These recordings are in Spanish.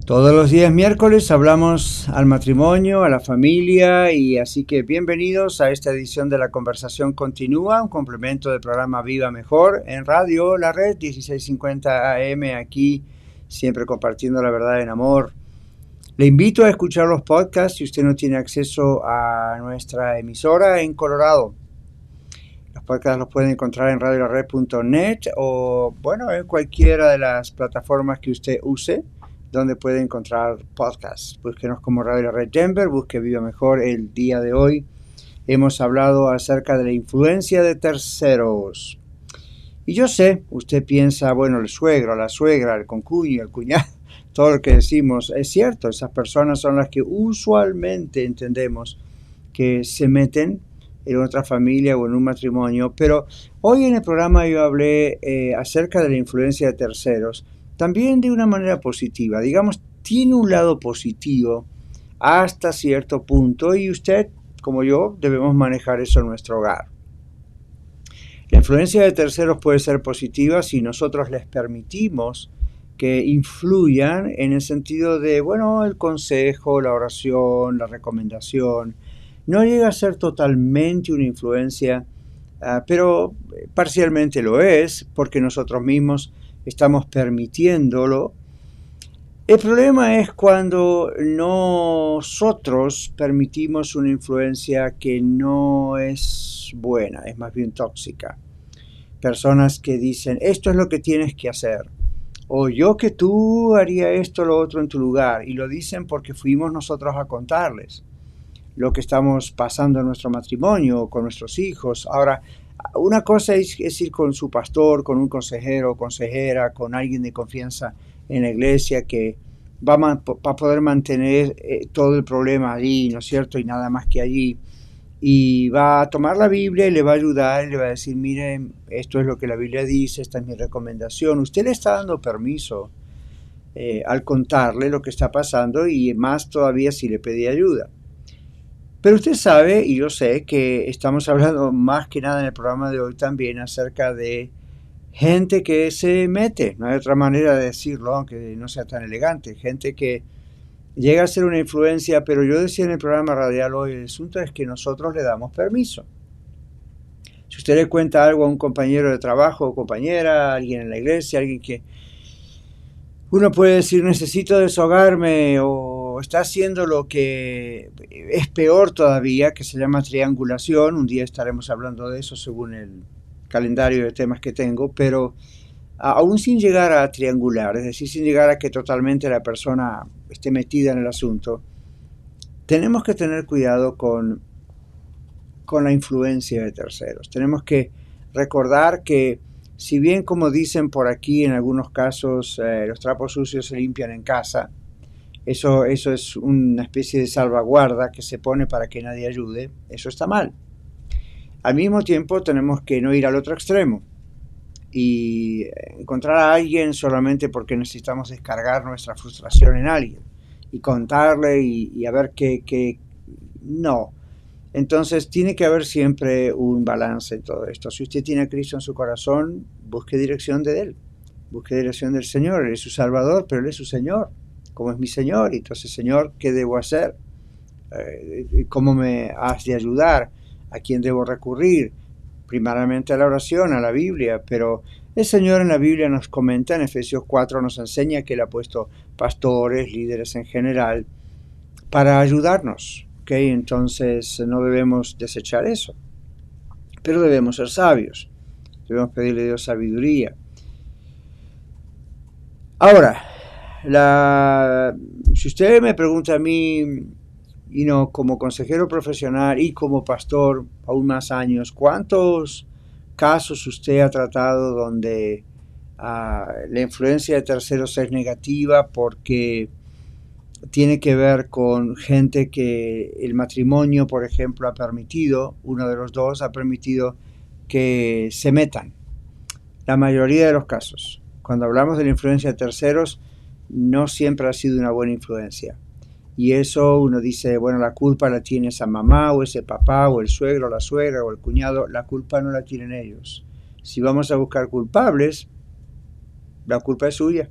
Todos los días miércoles hablamos al matrimonio, a la familia, y así que bienvenidos a esta edición de La Conversación Continúa, un complemento del programa Viva Mejor en Radio La Red 1650 AM, aquí siempre compartiendo la verdad en amor. Le invito a escuchar los podcasts si usted no tiene acceso a nuestra emisora en Colorado. Los podcasts los pueden encontrar en radiolared.net o en cualquiera de las plataformas que usted use, donde puede encontrar podcasts. Búsquenos como Radio La Red Denver, busque Viva Mejor. El día de hoy hemos hablado acerca de la influencia de terceros. Y yo sé, usted piensa, el suegro, la suegra, el concuño, el cuñado, todo lo que decimos es cierto. Esas personas son las que usualmente entendemos que se meten en otra familia o en un matrimonio. Pero hoy en el programa yo hablé acerca de la influencia de terceros, también de una manera positiva. Digamos, tiene un lado positivo hasta cierto punto y usted, como yo, debemos manejar eso en nuestro hogar. La influencia de terceros puede ser positiva si nosotros les permitimos que influyan en el sentido de, el consejo, la oración, la recomendación. No llega a ser totalmente una influencia, pero parcialmente lo es, porque nosotros mismos estamos permitiéndolo. El problema es cuando nosotros permitimos una influencia que no es buena, es más bien tóxica. Personas que dicen, esto es lo que tienes que hacer, o yo que tú haría esto o lo otro en tu lugar, y lo dicen porque fuimos nosotros a contarles lo que estamos pasando en nuestro matrimonio, con nuestros hijos. Ahora, una cosa es ir con su pastor, con un consejero o consejera, con alguien de confianza en la iglesia que va a poder mantener todo el problema allí, ¿no es cierto? Y nada más que allí. Y va a tomar la Biblia y le va a ayudar y le va a decir, miren, esto es lo que la Biblia dice, esta es mi recomendación. Usted le está dando permiso al contarle lo que está pasando y más todavía si le pedí ayuda. Pero usted sabe, y yo sé, que estamos hablando más que nada en el programa de hoy también acerca de gente que se mete, no hay otra manera de decirlo, aunque no sea tan elegante, gente que llega a ser una influencia, pero yo decía en el programa radial hoy, el asunto es que nosotros le damos permiso. Si usted le cuenta algo a un compañero de trabajo o compañera, alguien en la iglesia, alguien que uno puede decir necesito deshogarme o está haciendo lo que es peor todavía, que se llama triangulación. Un día estaremos hablando de eso según el calendario de temas que tengo, pero aún sin llegar a triangular, es decir, sin llegar a que totalmente la persona esté metida en el asunto, tenemos que tener cuidado con la influencia de terceros. Tenemos que recordar que si bien, como dicen por aquí, en algunos casos los trapos sucios se limpian en casa, eso es una especie de salvaguarda que se pone para que nadie ayude, eso está mal. Al mismo tiempo tenemos que no ir al otro extremo y encontrar a alguien solamente porque necesitamos descargar nuestra frustración en alguien y contarle y a ver qué no. Entonces tiene que haber siempre un balance en todo esto. Si usted tiene a Cristo en su corazón, busque dirección de Él, busque dirección del Señor. Él es su Salvador, pero Él es su Señor, como es mi Señor. Entonces, Señor, ¿qué debo hacer? ¿Cómo me has de ayudar? ¿A quién debo recurrir? Primeramente a la oración, a la Biblia, pero el Señor en la Biblia nos comenta, en Efesios 4 nos enseña que Él ha puesto pastores, líderes en general, para ayudarnos. Okay, entonces no debemos desechar eso, pero debemos ser sabios, debemos pedirle a Dios sabiduría. Ahora, si usted me pregunta a mí, como consejero profesional y como pastor aún más años, ¿cuántos casos usted ha tratado donde la influencia de terceros es negativa porque tiene que ver con gente que el matrimonio, por ejemplo, ha permitido, uno de los dos ha permitido que se metan? La mayoría de los casos, cuando hablamos de la influencia de terceros, no siempre ha sido una buena influencia. Y eso uno dice, la culpa la tiene esa mamá o ese papá o el suegro o la suegra o el cuñado. La culpa no la tienen ellos. Si vamos a buscar culpables, la culpa es suya.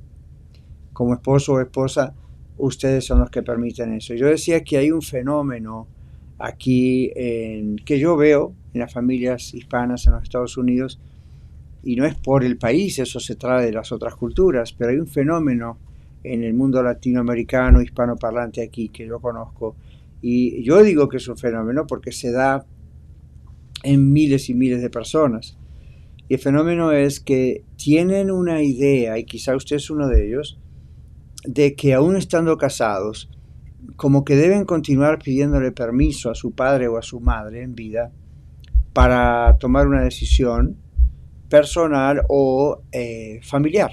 Como esposo o esposa, ustedes son los que permiten eso. Yo decía que hay un fenómeno aquí que yo veo en las familias hispanas en los Estados Unidos, y no es por el país, eso se trae de las otras culturas, pero hay un fenómeno en el mundo latinoamericano, hispanoparlante aquí, que yo conozco, y yo digo que es un fenómeno porque se da en miles y miles de personas. Y el fenómeno es que tienen una idea, y quizá usted es uno de ellos, de que aún estando casados, como que deben continuar pidiéndole permiso a su padre o a su madre en vida para tomar una decisión personal o familiar.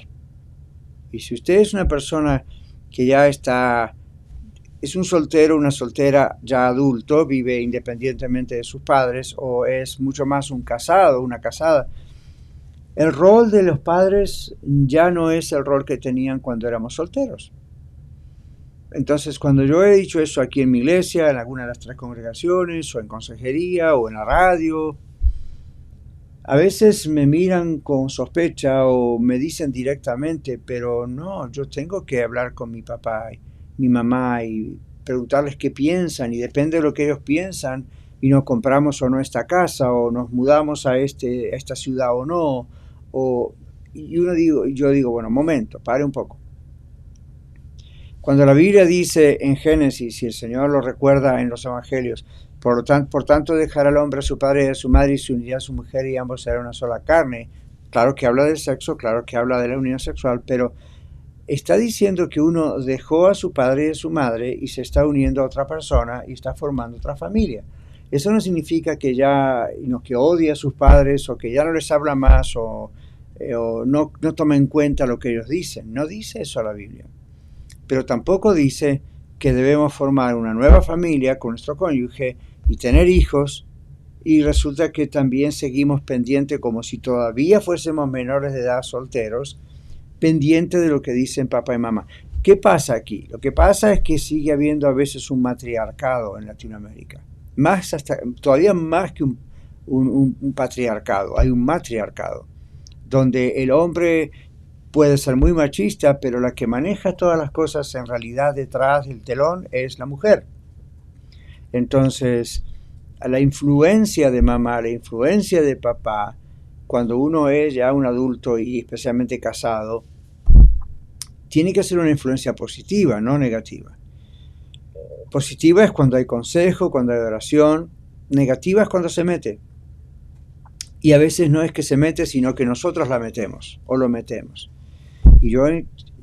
Y si usted es una persona que ya es un soltero, una soltera ya adulto, vive independientemente de sus padres, o es mucho más un casado, una casada, el rol de los padres ya no es el rol que tenían cuando éramos solteros. Entonces, cuando yo he dicho eso aquí en mi iglesia, en alguna de las 3 congregaciones, o en consejería, o en la radio, a veces me miran con sospecha o me dicen directamente, pero no, yo tengo que hablar con mi papá y mi mamá y preguntarles qué piensan, y depende de lo que ellos piensan, y nos compramos o no esta casa, o nos mudamos a esta ciudad o no, yo digo, bueno, momento, pare un poco. Cuando la Biblia dice en Génesis, y el Señor lo recuerda en los Evangelios, por tanto dejará al hombre a su padre y a su madre y se unirá a su mujer y ambos serán una sola carne. Claro que habla del sexo, claro que habla de la unión sexual, pero está diciendo que uno dejó a su padre y a su madre y se está uniendo a otra persona y está formando otra familia. Eso no significa que ya que odie a sus padres o que ya no les habla más o no toma en cuenta lo que ellos dicen. No dice eso la Biblia. Pero tampoco dice que debemos formar una nueva familia con nuestro cónyuge y tener hijos, y resulta que también seguimos pendientes, como si todavía fuésemos menores de edad, solteros, pendientes de lo que dicen papá y mamá. ¿Qué pasa aquí? Lo que pasa es que sigue habiendo a veces un matriarcado en Latinoamérica, todavía más que un patriarcado, hay un matriarcado, donde el hombre puede ser muy machista, pero la que maneja todas las cosas en realidad detrás del telón es la mujer. Entonces, la influencia de mamá, la influencia de papá, cuando uno es ya un adulto y especialmente casado, tiene que ser una influencia positiva, no negativa. Positiva es cuando hay consejo, cuando hay oración. Negativa es cuando se mete. Y a veces no es que se mete, sino que nosotros la metemos o lo metemos. Y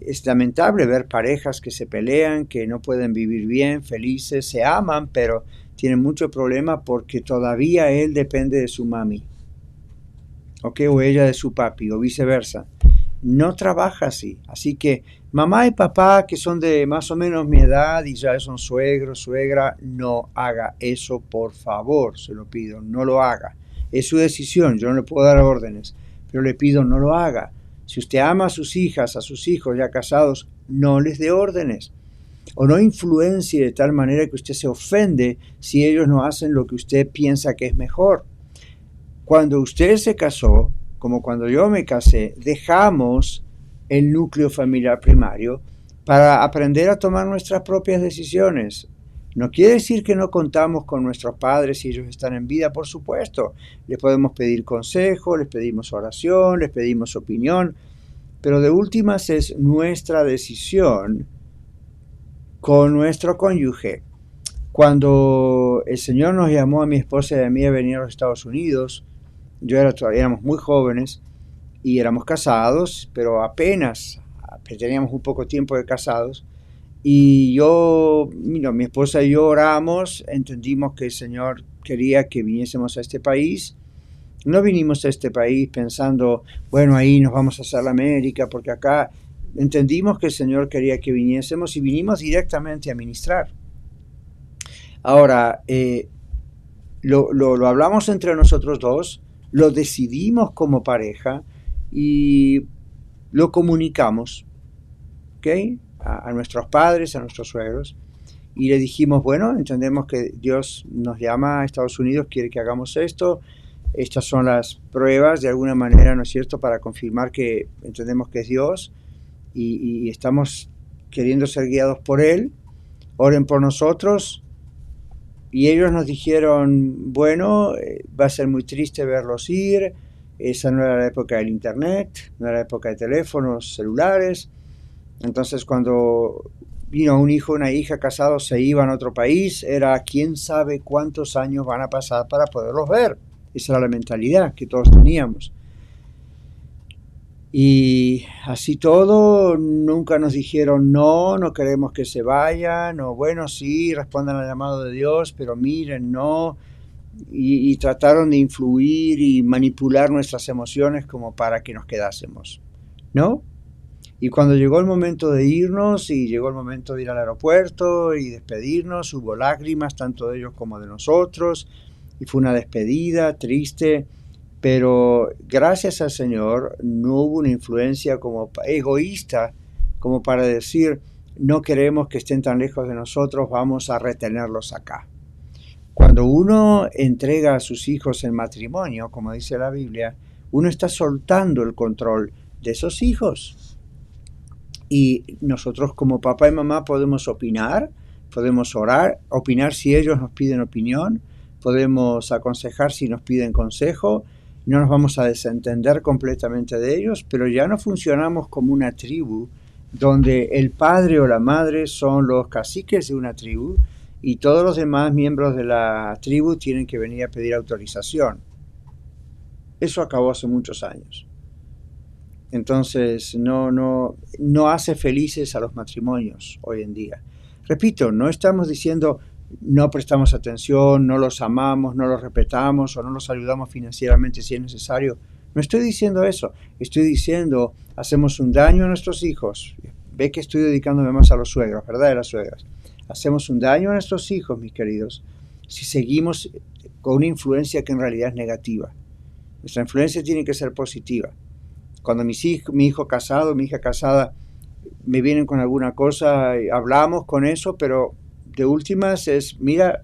es lamentable ver parejas que se pelean, que no pueden vivir bien, felices, se aman, pero tienen mucho problema porque todavía él depende de su mami, ¿okay? O ella de su papi, o viceversa. No trabaja así. Así que mamá y papá, que son de más o menos mi edad y ya son suegros, suegra, no haga eso, por favor, se lo pido, no lo haga. Es su decisión, yo no le puedo dar órdenes, pero le pido no lo haga. Si usted ama a sus hijas, a sus hijos ya casados, no les dé órdenes. O no influencie de tal manera que usted se ofende si ellos no hacen lo que usted piensa que es mejor. Cuando usted se casó, como cuando yo me casé, dejamos el núcleo familiar primario para aprender a tomar nuestras propias decisiones. No quiere decir que no contamos con nuestros padres si ellos están en vida, por supuesto. Les podemos pedir consejo, les pedimos oración, les pedimos opinión, pero de últimas es nuestra decisión con nuestro cónyuge. Cuando el Señor nos llamó a mi esposa y a mí a venir a los Estados Unidos, todavía éramos muy jóvenes y éramos casados, pero apenas teníamos un poco tiempo de casados. Y mi esposa y yo oramos, entendimos que el Señor quería que viniésemos a este país. No vinimos a este país pensando, bueno, ahí nos vamos a hacer la América, porque acá entendimos que el Señor quería que viniésemos y vinimos directamente a ministrar. Ahora, lo hablamos entre nosotros dos, lo decidimos como pareja y lo comunicamos, ¿ok? A nuestros padres, a nuestros suegros, y le dijimos, bueno, entendemos que Dios nos llama a Estados Unidos, quiere que hagamos esto, estas son las pruebas de alguna manera, ¿no es cierto?, para confirmar que entendemos que es Dios y estamos queriendo ser guiados por Él, oren por nosotros. Y ellos nos dijeron, bueno, va a ser muy triste verlos ir, esa no era la época del internet, no era la época de teléfonos celulares. Entonces cuando vino un hijo o una hija casados, se iban a otro país, era quién sabe cuántos años van a pasar para poderlos ver. Esa era la mentalidad que todos teníamos. Y así todo, nunca nos dijeron no queremos que se vayan, o bueno, sí, respondan al llamado de Dios, pero miren, no. Y trataron de influir y manipular nuestras emociones como para que nos quedásemos, ¿no? Y cuando llegó el momento de irnos y llegó el momento de ir al aeropuerto y despedirnos, hubo lágrimas tanto de ellos como de nosotros, y fue una despedida triste. Pero gracias al Señor no hubo una influencia como egoísta, como para decir, no queremos que estén tan lejos de nosotros, vamos a retenerlos acá. Cuando uno entrega a sus hijos en matrimonio, como dice la Biblia, uno está soltando el control de esos hijos. Y nosotros como papá y mamá podemos opinar, podemos orar, opinar si ellos nos piden opinión, podemos aconsejar si nos piden consejo. No nos vamos a desentender completamente de ellos, pero ya no funcionamos como una tribu donde el padre o la madre son los caciques de una tribu y todos los demás miembros de la tribu tienen que venir a pedir autorización. Eso acabó hace muchos años. Entonces no hace felices a los matrimonios hoy en día. Repito, no estamos diciendo no prestamos atención, no los amamos, no los respetamos o no los ayudamos financieramente si es necesario. No estoy diciendo eso. Estoy diciendo hacemos un daño a nuestros hijos. Ve que estoy dedicándome más a los suegros, ¿verdad? A las suegras. Hacemos un daño a nuestros hijos, mis queridos, si seguimos con una influencia que en realidad es negativa. Nuestra influencia tiene que ser positiva. Cuando mi hijo casado, mi hija casada, me vienen con alguna cosa, hablamos con eso, pero de últimas es, mira,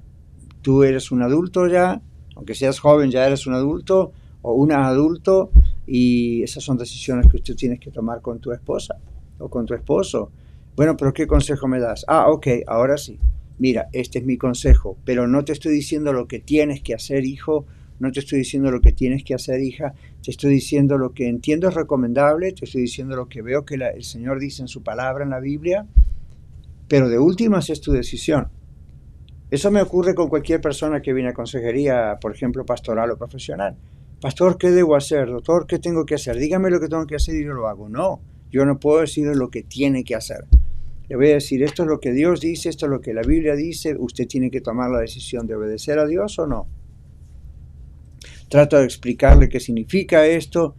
tú eres un adulto ya, aunque seas joven ya eres un adulto o una adulto, y esas son decisiones que usted tienes que tomar con tu esposa o con tu esposo. Bueno, pero ¿qué consejo me das? Ok, ahora sí. Mira, este es mi consejo, pero no te estoy diciendo lo que tienes que hacer, hijo, no te estoy diciendo lo que tienes que hacer, hija, te estoy diciendo lo que entiendo es recomendable, te estoy diciendo lo que veo que el Señor dice en su palabra en la Biblia, pero de últimas es tu decisión. Eso me ocurre con cualquier persona que viene a consejería, por ejemplo, pastoral o profesional. Pastor, ¿qué debo hacer? Doctor, ¿qué tengo que hacer? Dígame lo que tengo que hacer y yo lo hago. No, yo no puedo decirle lo que tiene que hacer. Le voy a decir, esto es lo que Dios dice, esto es lo que la Biblia dice, usted tiene que tomar la decisión de obedecer a Dios o no. Trato de explicarle qué significa esto,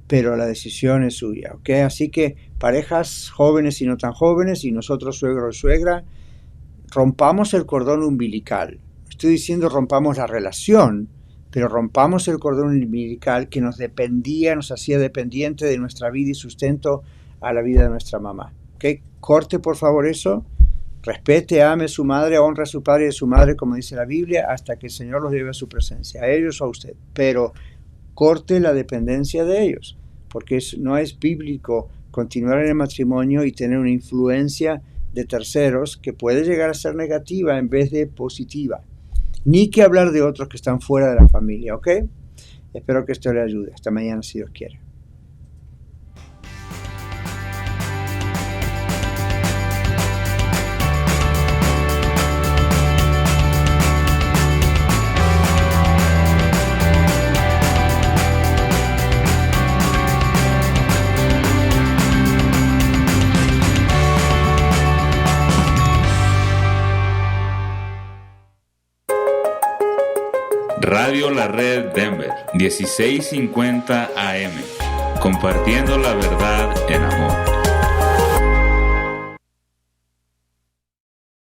pero la decisión es suya, ¿ok? Así que parejas jóvenes y no tan jóvenes, y nosotros suegro y suegra, rompamos el cordón umbilical. Estoy diciendo rompamos la relación, pero rompamos el cordón umbilical que nos hacía dependiente de nuestra vida y sustento a la vida de nuestra mamá, ¿ok? Corte por favor eso, respete, ame a su madre, honra a su padre y a su madre, como dice la Biblia, hasta que el Señor los lleve a su presencia, a ellos o a usted, pero corte la dependencia de ellos, porque no es bíblico continuar en el matrimonio y tener una influencia de terceros que puede llegar a ser negativa en vez de positiva, ni que hablar de otros que están fuera de la familia, ¿ok? Espero que esto le ayude. Hasta mañana si Dios quiere. Radio La Red Denver, 1650 AM, compartiendo la verdad en amor.